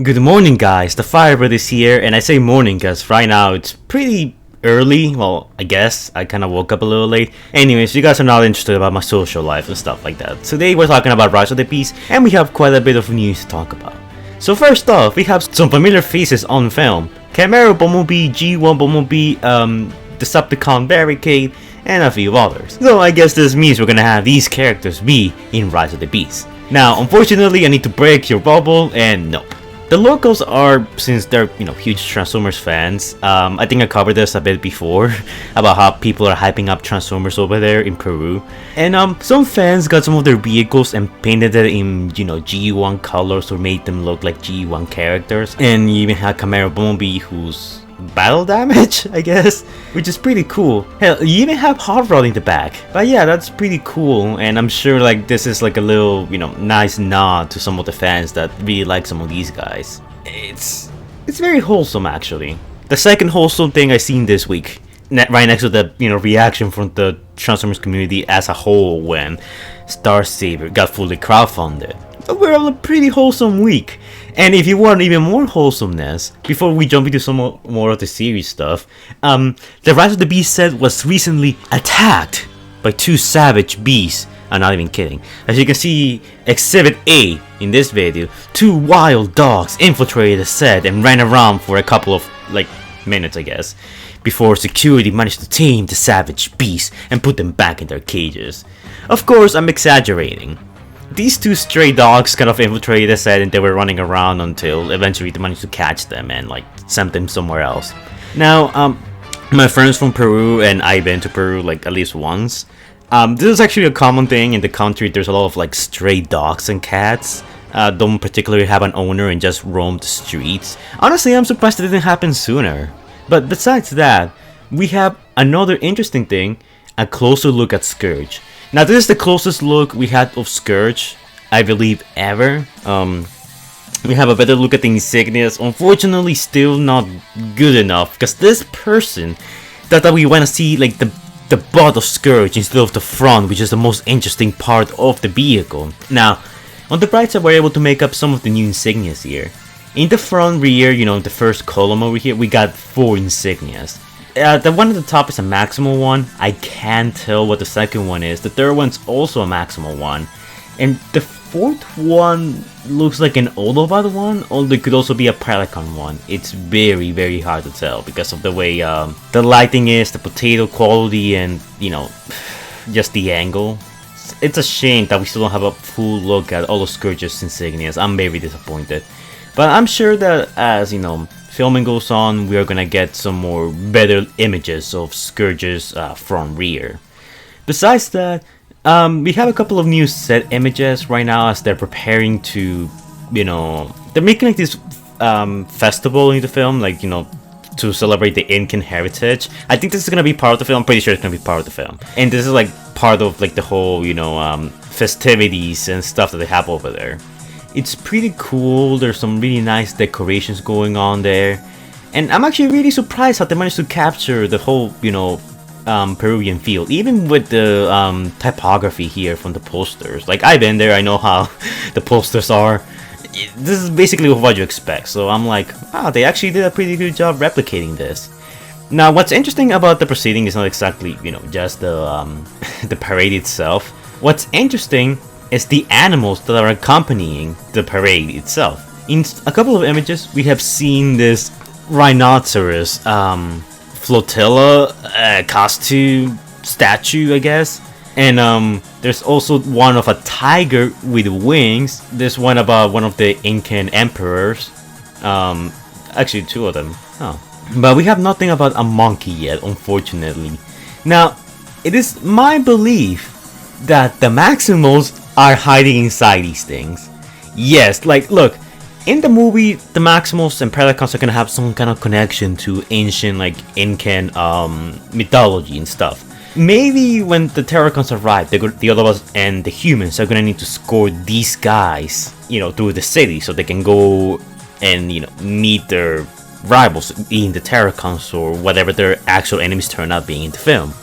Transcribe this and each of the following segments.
Good morning, guys. The Firebird is here, and I say morning because right now it's pretty early. Well, I guess I kind of woke up a little late. Anyways, you guys are not interested about my social life and stuff like that. Today we're talking about Rise of the Beast, and we have quite a bit of news to talk about. So first off, we have some familiar faces on film: Camaro Bumblebee, G1 Bumblebee, Decepticon Barricade, and a few others. So I guess this means we're gonna have these characters be in Rise of the Beast. Now, unfortunately, I need to break your bubble, and nope. The locals are, since they're, huge Transformers fans, I think I covered this a bit before, about how people are hyping up Transformers over there in Peru. And some fans got some of their vehicles and painted it in, G1 colors or made them look like G1 characters. And you even had Camaro Bumblebee, who's battle damage, I guess, which is pretty cool. Hell, you even have Hot Rod in the back. But yeah, that's pretty cool, and I'm sure like this is like a little, nice nod to some of the fans that really like some of these guys. It's very wholesome, actually. The second wholesome thing I seen this week, right next to the reaction from the Transformers community as a whole when Star Saber got fully crowdfunded. But we're on a pretty wholesome week. And if you want even more wholesomeness, before we jump into some more of the series stuff, the Rise of the Beast set was recently attacked by two savage beasts. I'm not even kidding. As you can see, Exhibit A in this video, two wild dogs infiltrated the set and ran around for a couple of, minutes, I guess, before security managed to tame the savage beasts and put them back in their cages. Of course, I'm exaggerating. These two stray dogs kind of infiltrated the set and they were running around until eventually they managed to catch them and send them somewhere else. Now, my friends from Peru, and I've been to Peru at least once. This is actually a common thing in the country. There's a lot of stray dogs and cats. Don't particularly have an owner and just roam the streets. Honestly, I'm surprised it didn't happen sooner. But besides that, we have another interesting thing, a closer look at Scourge. Now this is the closest look we had of Scourge, I believe, ever. We have a better look at the insignias. Unfortunately, still not good enough, because this person that we want to see the butt of Scourge instead of the front, which is the most interesting part of the vehicle. Now, on the bright side, we're able to make up some of the new insignias here. In the front rear, the first column over here, we got 4 insignias. The one at the top is a Maximal one. I can't tell what the second one is. The third one's also a Maximal one. And the fourth one looks like an Autobot one, or it could also be a Pelican one. It's very, very hard to tell because of the way the lighting is, the potato quality, and, just the angle. It's a shame that we still don't have a full look at all of Scourge's insignias. I'm very disappointed. But I'm sure that as, filming goes on, we are gonna get some more better images of Scourge's front rear. Besides that, we have a couple of new set images right now as they're preparing to, they're making this festival in the film, to celebrate the Incan heritage. I think this is gonna be part of the film. I'm pretty sure it's gonna be part of the film. And this is part of the whole, festivities and stuff that they have over there. It's pretty cool. There's some really nice decorations going on there. And I'm actually really surprised how they managed to capture the whole, Peruvian feel. Even with the typography here from the posters. I've been there, I know how the posters are. This is basically what you expect. So I'm wow, they actually did a pretty good job replicating this. Now, what's interesting about the proceeding is not exactly, just the the parade itself. What's interesting is the animals that are accompanying the parade itself. In a couple of images, we have seen this rhinoceros flotilla costume statue, I guess. And there's also one of a tiger with wings. There's one about one of the Incan emperors. Actually, 2 of them. Oh. But we have nothing about a monkey yet, unfortunately. Now, it is my belief that the Maximals are hiding inside these things. Yes, look, in the movie, the Maximals and Pelicans are gonna have some kind of connection to ancient, Incan mythology and stuff. Maybe when the Terracons arrive, the Autobots and the humans are gonna need to escort these guys, through the city so they can go and, meet their rivals in the Terracons or whatever their actual enemies turn out being in the film.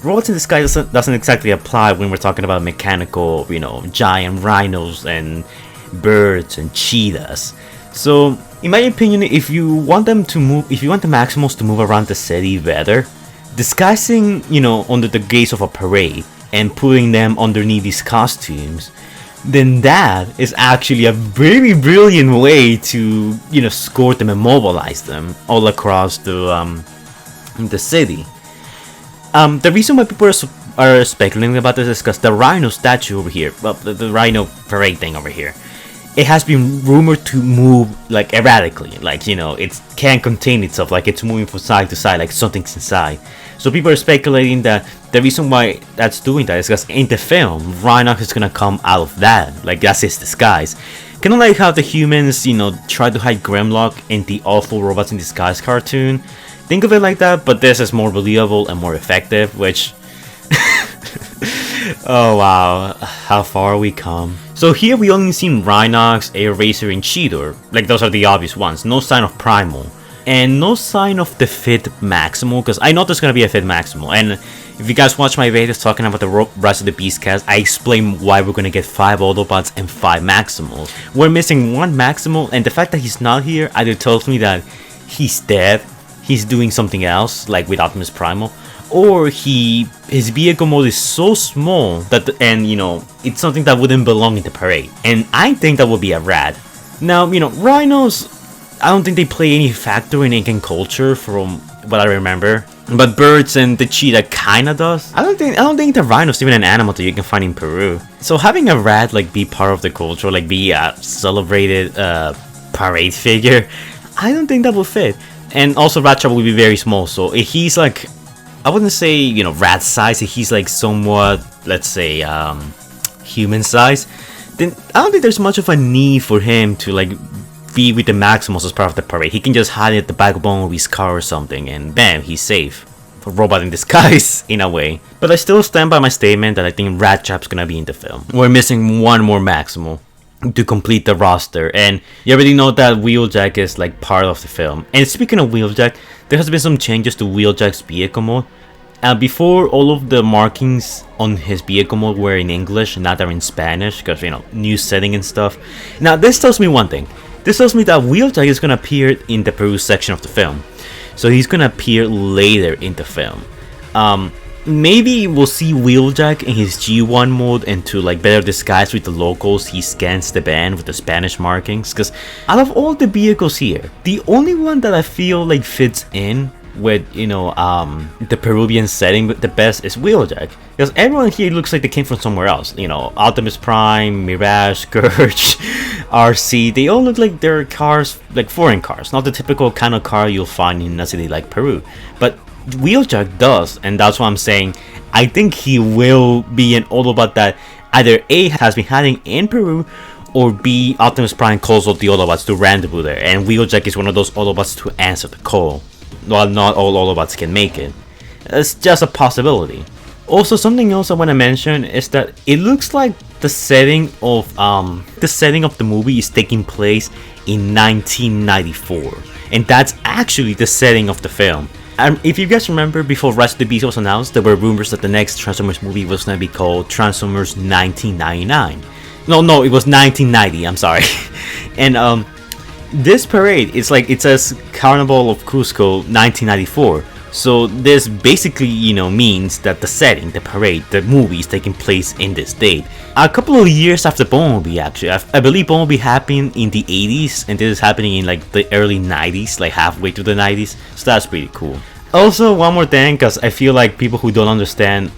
Robots in Disguise doesn't exactly apply when we're talking about mechanical, giant rhinos and birds and cheetahs. So, in my opinion, if you want the Maximals to move around the city better, disguising, under the gaze of a parade and putting them underneath these costumes, then that is actually a very brilliant way to, score them and mobilize them all across the city. The reason why people are speculating about this is because the Rhino statue over here, well, the Rhino parade thing over here, it has been rumored to move like erratically, like it can't contain itself, like it's moving from side to side, like something's inside. So people are speculating that the reason why that's doing that is because in the film, Rhinox is gonna come out of that, like that's his disguise. Kind of like how the humans, try to hide Grimlock in the Awful Robots in Disguise cartoon. Think of it like that, but this is more believable and more effective, which... oh wow, how far we come. So here we only seen Rhinox, Air-Racer, and Cheetor. Like those are the obvious ones, no sign of Primal. And no sign of the Fit Maximal, because I know there's gonna be a Fit Maximal. And if you guys watch my videos talking about the rest of the Beast cast, I explain why we're gonna get 5 Autobots and 5 Maximals. We're missing 1 Maximal, and the fact that he's not here either tells me that he's dead, he's doing something else, like with Optimus Primal, or his vehicle mode is so small that it's something that wouldn't belong in the parade. And I think that would be a rad. Now, Rhinos, I don't think they play any factor in Incan culture from what I remember. But birds and the cheetah kinda does. I don't think the rhino's even an animal that you can find in Peru. So having a rat like be part of the culture, like be a celebrated parade figure, I don't think that will fit. And also Ratchet will be very small, so if he's like, I wouldn't say, rat size, if he's like somewhat, let's say, human size, then I don't think there's much of a need for him to like be with the Maximals as part of the parade. He can just hide at the back of his car or something, and bam, he's safe. A robot in disguise, in a way. But I still stand by my statement that I think Ratchet's gonna be in the film. We're missing 1 more Maximal to complete the roster, and you already know that Wheeljack is like part of the film. And speaking of Wheeljack, there has been some changes to Wheeljack's vehicle mode. Before, all of the markings on his vehicle mode were in English, now they're in Spanish, because new setting and stuff. Now this tells me one thing. This tells me that Wheeljack is gonna appear in the Peru section of the film, so he's gonna appear later in the film. Maybe we'll see Wheeljack in his G1 mode, and to like better disguise with the locals, he scans the band with the Spanish markings. Because out of all the vehicles here, the only one that I feel like fits in with the Peruvian setting the best is Wheeljack, because everyone here looks like they came from somewhere else. Optimus Prime, Mirage, Scourge, RC, they all look like they're cars, like foreign cars, not the typical kind of car you'll find in a city like Peru. But Wheeljack does, and that's why I'm saying I think he will be an Autobot that either A, has been hiding in Peru, or B, Optimus Prime calls out the Autobots to rendezvous there, and Wheeljack is one of those Autobots to answer the call. While not all Autobots can make it. It's just a possibility. Also, something else I want to mention is that it looks like the setting of the movie is taking place in 1994, and that's actually the setting of the film. If you guys remember, before Rise of the Beast was announced, there were rumors that the next Transformers movie was going to be called Transformers 1999. No, it was 1990. I'm sorry. And this parade, it's like it says Carnival of Cusco 1994. So this basically, means that the setting, the parade, the movie is taking place in this date. A couple of years after Bumblebee, actually. I believe Bumblebee happened in the 80s, and this is happening in like the early 90s, like halfway through the 90s. So that's pretty cool. Also, one more thing, because I feel like people who don't understand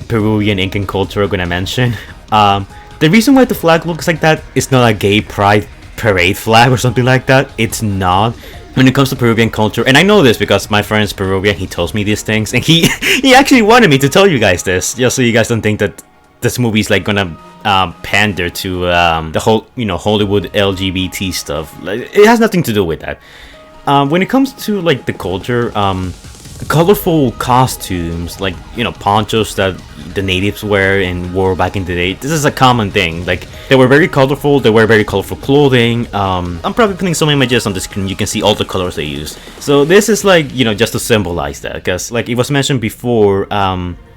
Peruvian Incan culture are gonna mention. The reason why the flag looks like that is not a gay pride parade flag or something like that. It's not. When it comes to Peruvian culture, and I know this because my friend is Peruvian, he tells me these things, and he actually wanted me to tell you guys this, just so you guys don't think that this movie is like gonna pander to the whole Hollywood LGBT stuff. Like, it has nothing to do with that. When it comes to like the culture, colorful costumes, like ponchos that the natives wear and wore back in the day, this is a common thing. Like, they were very colorful, they wear very colorful clothing. I'm probably putting some images on the screen, you can see all the colors they use. So this is like just to symbolize that, because like it was mentioned before,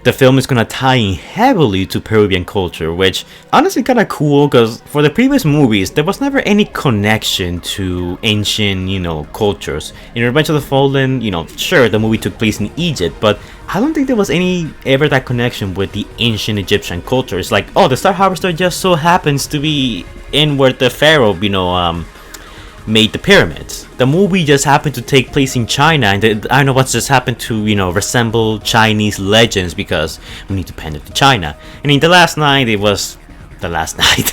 the film is gonna tie in heavily to Peruvian culture, which honestly kinda cool, because for the previous movies, there was never any connection to ancient, cultures. In Revenge of the Fallen, sure, the movie took place in Egypt, but I don't think there was ever that connection with the ancient Egyptian culture. It's like, oh, the Star Harvester just so happens to be in where the pharaoh, made the pyramids. The movie just happened to take place in China, and I don't know what's just happened to, resemble Chinese legends because we need to pander to China. And in The Last Night, it was The Last Night.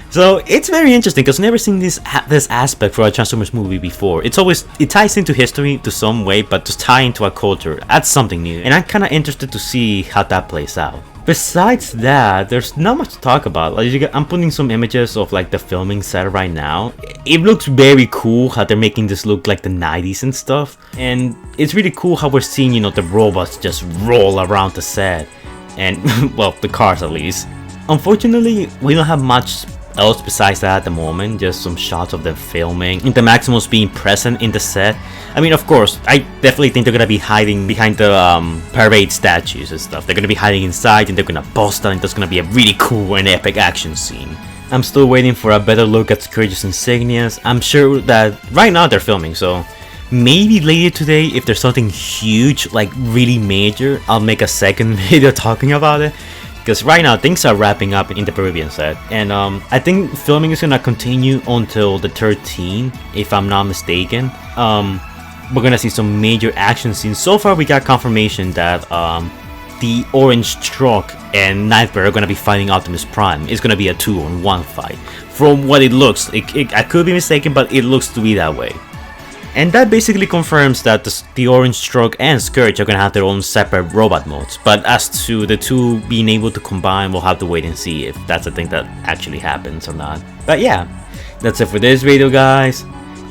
So it's very interesting because I've never seen this aspect for a Transformers movie before. It ties into history to some way, but to tie into a culture, that's something new. And I'm kind of interested to see how that plays out. Besides that, there's not much to talk about. I'm putting some images of the filming set right now. It looks very cool how they're making this look like the 90s and stuff. And it's really cool how we're seeing, the robots just roll around the set. And, well, the cars at least. Unfortunately, we don't have much else besides that at the moment, just some shots of them filming and the Maximals being present in the set. I mean, of course, I definitely think they're gonna be hiding behind the parade statues and stuff. They're gonna be hiding inside and they're gonna bust out, and there's gonna be a really cool and epic action scene. I'm still waiting for a better look at Scourge's insignias. I'm sure that right now they're filming, so maybe later today, if there's something huge, like really major, I'll make a second video talking about it. Because right now things are wrapping up in the Peruvian set, and I think filming is gonna continue until the 13th, if I'm not mistaken. We're gonna see some major action scenes. So far we got confirmation that the orange truck and Nightmare are gonna be fighting Optimus Prime. It's gonna be a 2-on-1 fight. From what it looks, I could be mistaken, but it looks to be that way. And that basically confirms that the Orange Truck and Scourge are gonna have their own separate robot modes. But as to the two being able to combine, we'll have to wait and see if that's a thing that actually happens or not. But yeah, that's it for this video, guys.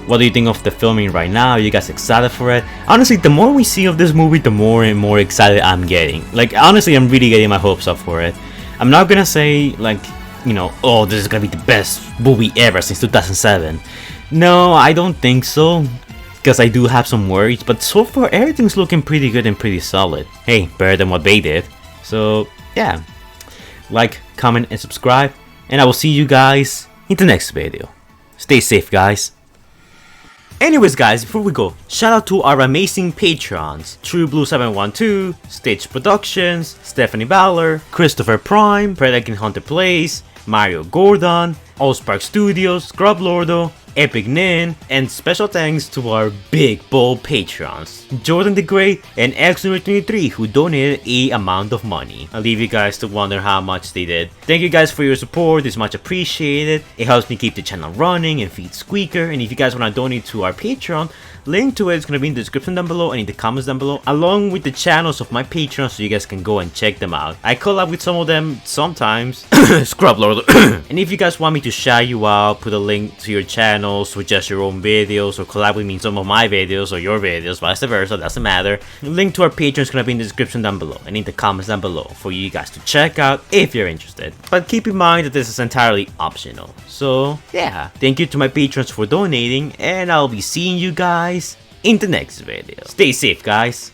What do you think of the filming right now? Are you guys excited for it? Honestly, the more we see of this movie, the more and more excited I'm getting. Honestly, I'm really getting my hopes up for it. I'm not gonna say oh, this is gonna be the best movie ever since 2007. No, I don't think so, because I do have some worries, but so far everything's looking pretty good and pretty solid. Hey, better than what they did. So yeah, like, comment, and subscribe, and I will see you guys in the next video. Stay safe, guys. Anyways, guys, before we go, shout out to our amazing patrons: TrueBlue712, Stitch Productions, Stephanie Baller, Christopher Prime, Barricade and Hot Rod, Mario Gordon, Allspark Studios, Scrub Lordo, Epic Nin, and special thanks to our big bold patrons, Jordan the Great and X23, who donated a amount of money. I'll leave you guys to wonder how much they did. Thank you guys for your support, it's much appreciated. It helps me keep the channel running and feed Squeaker, and if you guys want to donate to our Patreon, link to it is going to be in the description down below and in the comments down below, along with the channels of my patrons, so you guys can go and check them out. I collab with some of them sometimes. Scrub Lord. And if you guys want me to shout you out, put a link to your channel, suggest your own videos, or collab with me in some of my videos or your videos, vice versa, doesn't matter. The link to our Patreon is going to be in the description down below and in the comments down below for you guys to check out if you're interested. But keep in mind that this is entirely optional. So yeah, thank you to my patrons for donating, and I'll be seeing you guys in the next video. Stay safe, guys.